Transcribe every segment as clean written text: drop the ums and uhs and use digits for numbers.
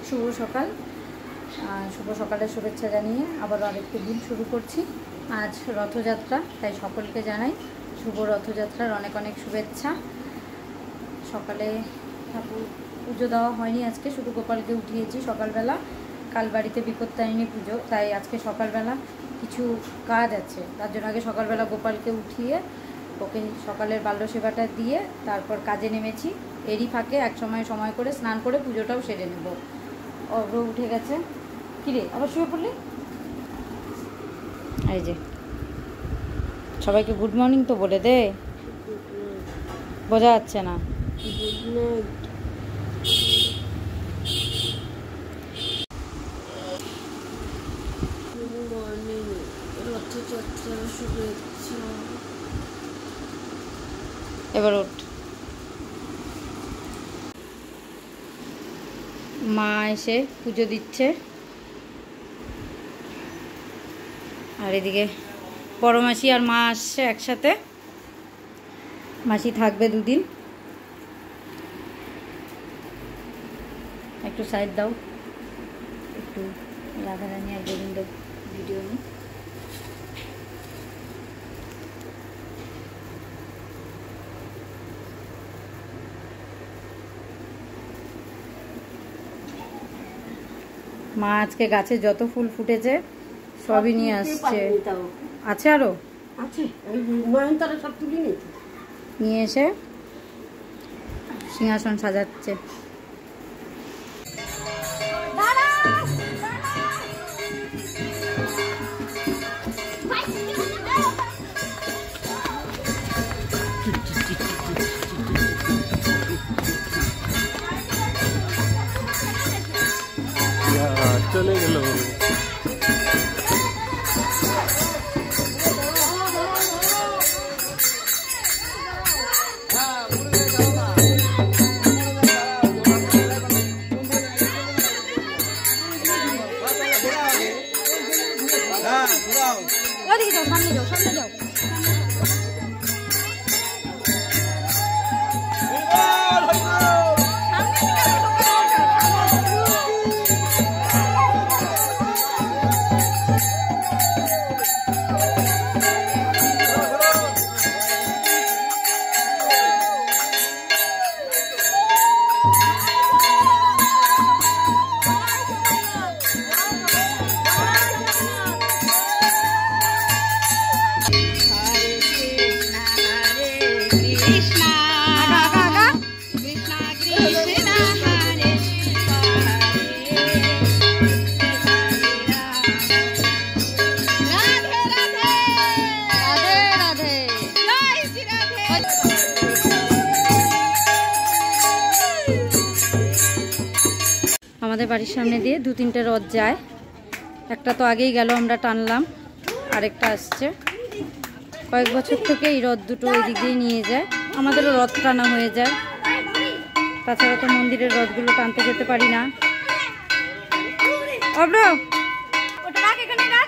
শুভ সকাল, শুভ সকালের শুভেচ্ছা জানিয়ে আবারও আরেকটি দিন শুরু করছি। আজ রথযাত্রা, তাই সকলকে জানাই শুভ রথযাত্রার অনেক অনেক শুভেচ্ছা। সকালে ঠাকুর পুজো দেওয়া হয়নি আজকে, শুধু গোপালকে উঠিয়েছি সকালবেলা। কাল বাড়িতে বিপত্তারিণী পুজো, তাই আজকে সকালবেলা কিছু কাজ আছে, তার জন্য আগে সকালবেলা গোপালকে উঠিয়ে ওকে সকালের বাল্য সেবাটা দিয়ে তারপর কাজে নেমেছি। এরই ফাঁকে এক সময় করে স্নান করে পুজোটাও সেরে নেব। অগ্র উঠে গেছে। কিরে আবার শুয়ে পড়লি? এই যে সবাইকে গুড মর্নিং তো বলে দে, বোঝা যাচ্ছে না। এবার ওঠ। মা এসে পুজো দিচ্ছে, আর এদিকে বড় মাসি আর মা আসছে একসাথে। মাসি থাকবে দুদিন। একটু সাইড দাও, একটু রাধারানী আর গোবিন্দ ভিডিও নিই। মা আজকে গাছে যত ফুল ফুটেছে সবই নিয়ে আসছে। আছে আরো আছে, সব তুলে নিয়ে এসে সিংহাসন সাজাচ্ছে। চলে গেল। সামনে যাও, সামনে যাও। আমাদের বাড়ির সামনে দিয়ে 2-3টে রথ যায়। একটা তো আগেই গেল, আমরা টানলাম, আরেকটা আসছে। কয়েক বছর থেকে এই রথ দুটো ওই দিক দিয়ে নিয়ে যায়, আমাদেরও রথ টানা হয়ে যায়। তাছাড়া তো মন্দিরের রথগুলো টানতে যেতে পারি না। অব্র ওটা রাখ, এখানে রাখ।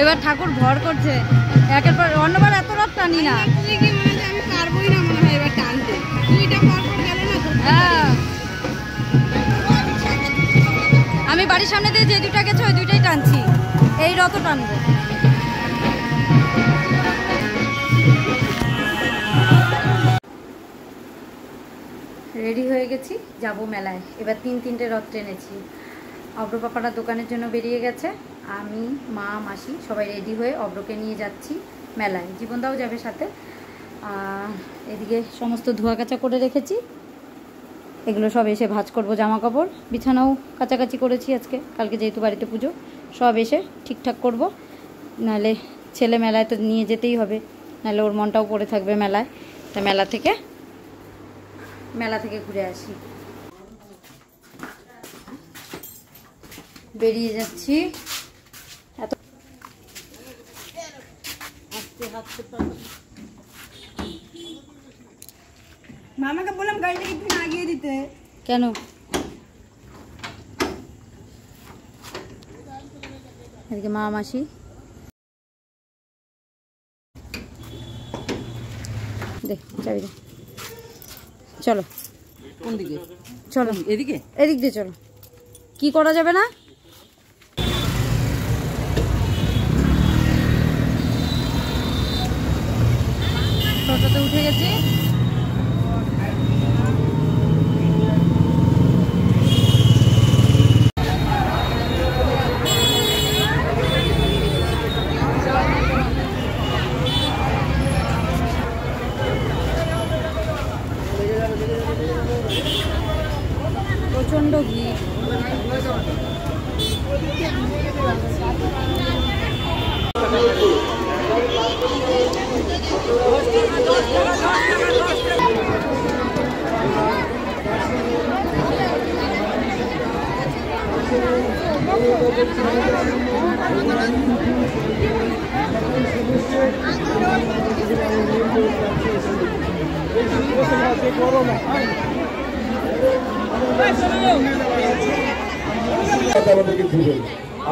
এবার ঠাকুর ভর করছে, একের পর অন্যবার এত রথ টানি না। আমি পারবোই না মনে হয় এবার টানতে। হ্যাঁ, আমি বাড়ির সামনে দিয়ে যে দুটা গেছে ওই দুইটাই টানছি। এই রত টানবো। রেডি হয়ে গেছি, যাব মেলায়। এবার 3-3টে রথ টেনেছি। অব্র পাপারা দোকানের জন্য বেরিয়ে গেছে, আমি মা মাসি সবাই রেডি হয়ে অব্রকে নিয়ে যাচ্ছি মেলায়। জীবনদাও যাবে সাথে। এদিকে সমস্ত ধোয়া কাচা করে রেখেছি, এগুলো সব এসে ভাঁজ করবো। জামা কাপড় বিছানাও কাচাকাচি করেছি আজকে, কালকে যেহেতু বাড়িতে পুজো, সব এসে ঠিকঠাক করব। নাহলে ছেলে মেলায় তো নিয়ে যেতেই হবে, নাহলে ওর মনটাও পড়ে থাকবে মেলায়। তা মেলা থেকে ঘুরে আসি। বেরিয়ে যাচ্ছি। এত মামাকে বললাম গাড়িটা একটু লাগিয়ে দিতে। কেন? এদিকে মা মাসি দে চাবি দে। চলো কোন দিকে? চলো এদিকে, এদিক দিয়ে চলো। কি করা যাবে না? টোটোতে উঠে গেছি। প্রচন্ড ভিড়।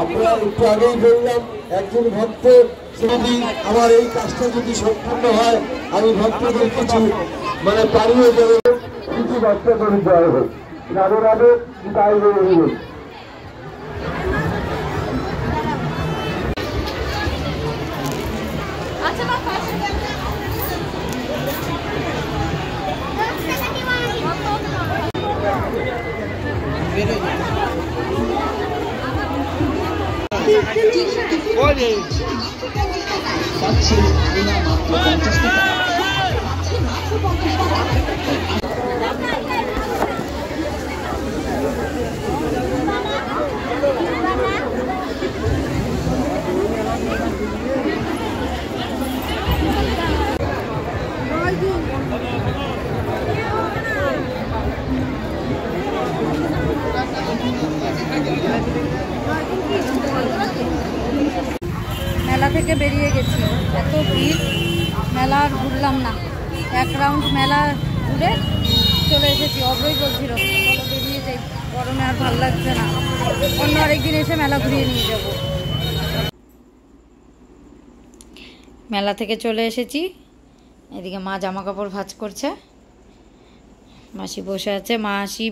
আমরা একটু আগেই বললাম একজন ভক্ত যদি আমার এই কাজটা যদি সম্পূর্ণ হয়, আমি ভক্তদের কিছু পারিয়ে দেব, কিছু বাচ্চা করে দেওয়া হবে। রাধে রাধে, তাই বলবো। মেলা থেকে বেরিয়ে গেছি, এত ভিড়, মেলা আর ঘুরলাম না। এক রাউন্ড মেলা ঘুরে চলে এসেছি। অব্রই বলছিল চলো বেরিয়ে যাই, গরমে আর ভালো লাগছে না, অন্য আরেকদিন এসে মেলা ঘুরিয়ে নিয়ে যাব। মেলা থেকে চলে এসেছি। এদিকে মা জামা কাপড় ভাঁজ করছে, মাসি বসে আছে। মাসি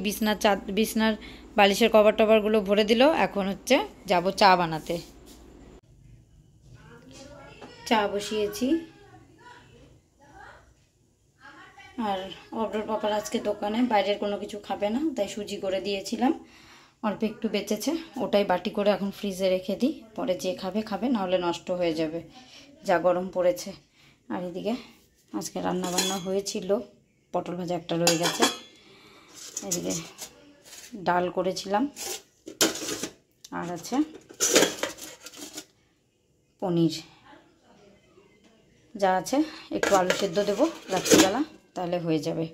বিছনার বালিশের কভার টভারগুলো ভরে দিল। এখন হচ্ছে যাব চা বানাতে। চা বসিয়েছি। আর অব্রর পাপার আজকে দোকানে বাইরের কোনো কিছু খাবে না, তাই সুজি করে দিয়েছিলাম, অল্প একটু বেঁচেছে, ওটাই বাটি করে এখন ফ্রিজে রেখে দিই। পরে যে খাবে খাবে, নাহলে নষ্ট হয়ে যাবে, যা গরম পড়েছে। আর এদিকে আজকে রান্না বান্না হয়েছিল, পটল ভাজা একটা রয়ে গেছে। এদিকে ডাল করেছিলাম, আর আছে পনির। যা আছে একটু আলু সেদ্ধ দেবো রাত্রিবেলা, তাহলে হয়ে যাবে।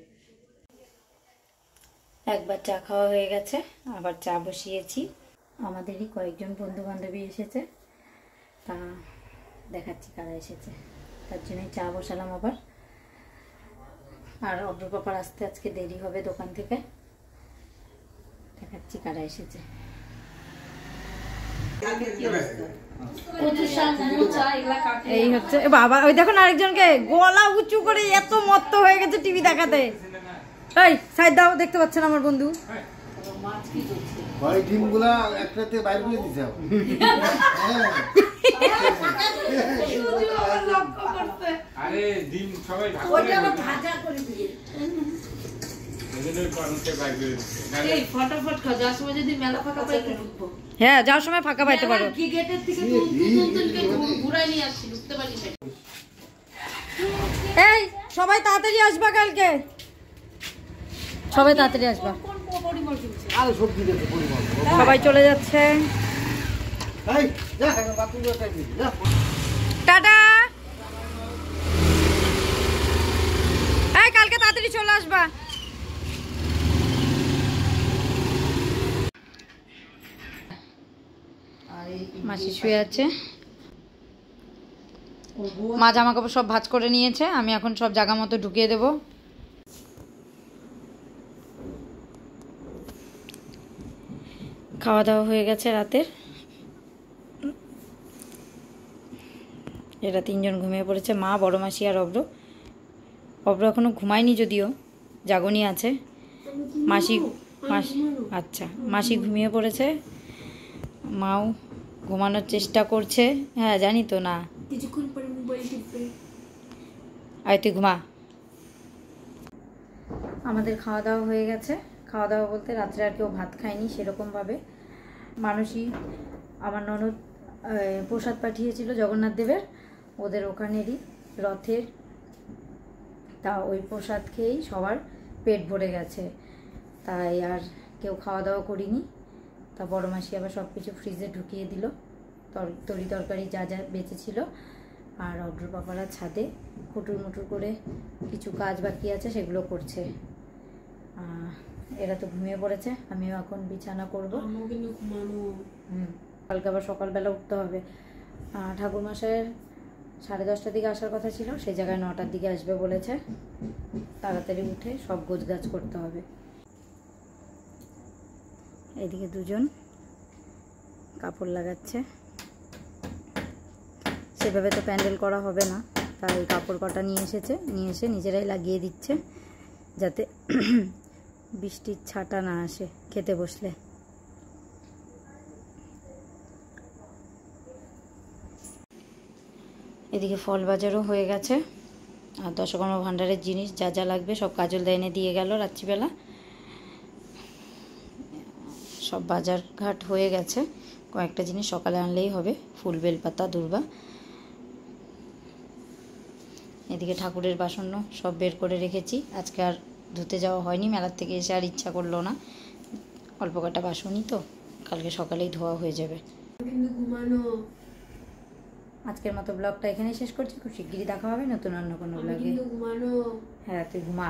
একবার চা খাওয়া হয়ে গেছে, আবার চা বসিয়েছি। আমাদেরই কয়েকজন বন্ধু বান্ধবী এসেছে, তা দেখাচ্ছি কারা এসেছে, তার জন্যই চা বসালাম আবার। আর অব্র পাপার আসতে আজকে দেরি হবে দোকান থেকে, দেখাচ্ছি কারা এসেছে। এই হচ্ছে বাবা, ওই দেখুন আরেকজনকে গলা উঁচু করে এত মত্ত হয়ে গেছে টিভি দেখাতে। এই সাইড দাও, দেখতে পাচ্ছেন আমার বন্ধু। ডিমগুলা একটাতে বাইরে করে দিতে হবে। আরে ডিম সবাই ভাগ ওইটা আবার ভাজা করে দিয়ে করে পানিতে বাইরে এই ফটাফট খা যার সময় যদি মেলা ফাঁকা পাই ঢুকবো হ্যাঁ যাওয়ার সময় ফাঁকা পাইতে পারো। কি গেটের থেকে দুজনকে ঘুরাই নিয়ে আসছি ঢুকতে পারি না এই সবাই তাড়াতাড়ি আসবা কালকে, সবাই তাড়াতাড়ি আসবা। কোন পরিমল কিনছে আরে সবজি দেখে পরিমাণ সবাই চলে যাচ্ছে, এই যা বাথরুমে যাই যা টাটা। এই কালকে তাড়াতাড়ি চলে আসবা। মাসি শুয়ে আছে, মা জামা কাপড় সব ভাঁজ করে নিয়েছে, আমি এখন সব জায়গা মতো ঢুকিয়ে দেব। খাওয়া দাওয়া হয়ে গেছে রাতের, এরা তিনজন ঘুমিয়ে পড়েছে, মা, বড় মাসি আর অব্র। অব্র এখনো ঘুমায়নি, যদিও জাগনি আছে। মাসি আচ্ছা, মাসি ঘুমিয়ে পড়েছে, মাও ঘুমানোর চেষ্টা করছে। হ্যাঁ জানি তো না, কিছুক্ষণ পরে মোবাইল টিপবে। আয় তুই ঘুমা। আমাদের খাওয়া দাওয়া হয়ে গেছে, খাওয়া দাওয়া বলতে রাত্রে আর কেউ ভাত খায়নি সেরকমভাবে। মানুষই আমার ননদ প্রসাদ পাঠিয়েছিল জগন্নাথ দেবের, ওদের ওখানেরই রথের, তা ওই প্রসাদ খেয়েই সবার পেট ভরে গেছে, তাই আর কেউ খাওয়া দাওয়া করিনি। তা বড় মাসি আবার সব কিছু ফ্রিজে ঢুকিয়ে দিল, তরি তরকারি যা যা বেঁচেছিল। আর অগ্র পাপারা ছাদে কুটুর মুটুর করে কিছু কাজ বাকি আছে সেগুলো করছে। এরা তো ঘুমিয়ে পড়েছে, আমিও এখন বিছানা করবো। কালকে আবার সকালবেলা উঠতে হবে। ঠাকুরমশাইয়ের 10:30টার দিকে আসার কথা ছিল, সেই জায়গায় 9টার দিকে আসবে বলেছে। তাড়াতাড়ি উঠে সব গোছগাছ করতে হবে। এদিকে দুজন কাপড় লাগাচ্ছে, সেভাবে তো প্যান্ডেল করা হবে না, তাই কাপড় কটা নিয়ে এসেছে, নিয়ে এসে নিজেরাই লাগিয়ে দিচ্ছে যাতে বৃষ্টির ছাটা না আসে খেতে বসলে। এদিকে ফল বাজারও হয়ে গেছে, আর দশকর্মা ভাণ্ডারের জিনিস যা যা লাগবে সব কাজল দা এনে দিয়ে গেল রাত্রিবেলা। সব বাজার ঘাট হয়ে গেছে, কয়েকটা জিনিস সকালে আনলেই হবে, ফুল, বেলপাতা, দূর্বা। এদিকে ঠাকুরের বাসন সব বের করে রেখেছি, আজকে আর ধুতে যাওয়া হয়নি, মেলার থেকে এসে আর ইচ্ছা করলো না, অল্প কটা বাসনই তো, কালকে সকালেই ধোয়া হয়ে যাবে। আজকের মতো ব্লগটা এখানেই শেষ করছি, খুব শিগগিরই দেখা হবে নতুন অন্য কোনো ব্লগে। হ্যাঁ তুই ঘুমা।